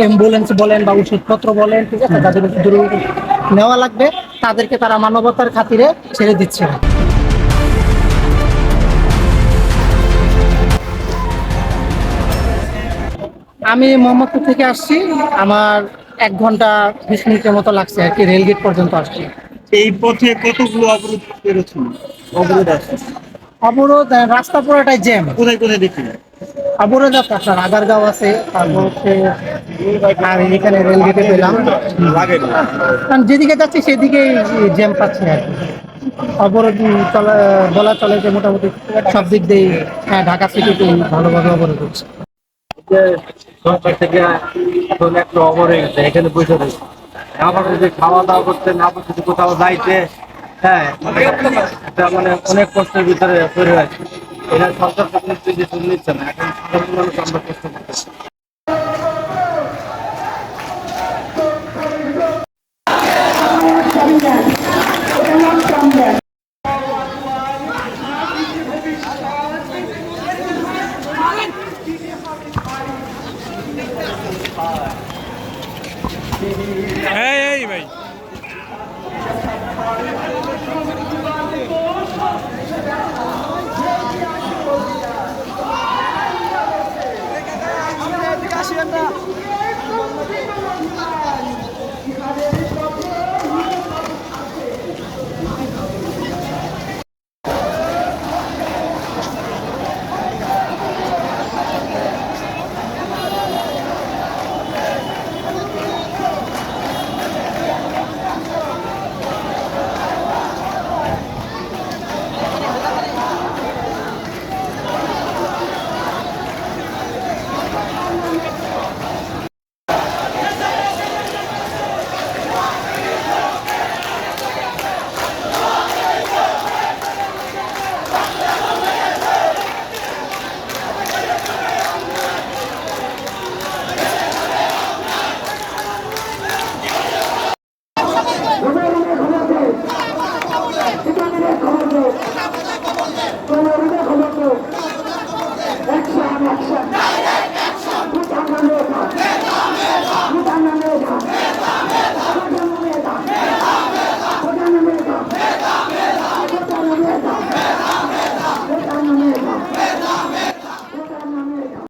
Ambulance বলেন বা ওষুধপত্র বলেন, ঠিক আছে, যাদের জরুরি নেওয়া লাগবে তাদেরকে তারা মানবতার খাতিরে ছেড়ে দিচ্ছে না। আমি মোহাম্মদপুর থেকে আসছি। আমার 1 ঘন্টা 20 মিনিটের মতো লাগছে আর কি রেলগেট পর্যন্ত আসছি। এই পথে কতগুলো অবরোধ পেরোচ্ছিল, অবরোধ আছে? অবরোধ, রাস্তা পুরোটাই জ্যাম। কোথায় কোথায় দেখি? অবরোধ আছে আপনার আগারগাঁও আছে, তারপর হচ্ছে আর এখানে রেলগেটে পেলাম। লাগে না। কারণ যেদিকে যাচ্ছি সেদিকেই জ্যাম পাচ্ছি আর কি। অবরোধ চলা বলা চলে যে মোটামুটি সব দিক দিয়ে, হ্যাঁ, ঢাকা সিটিতে ভালোভাবে অবরোধ হচ্ছে। যে সরকার থেকে এখন একটু অবর হয়ে গেছে, এখানে বসে রয়েছে, না পারছে যে খাওয়া দাওয়া করতে, না পারছে যে কোথাও যাইতে। হ্যাঁ, মানে এটা মানে অনেক কষ্টের ভিতরে তৈরি হয়েছে। এটা সরকার থেকে ডিসিশন নিচ্ছে না, এখন সাধারণ মানুষ আমরা কষ্ট করতেছি। এই ভাই আসেন না।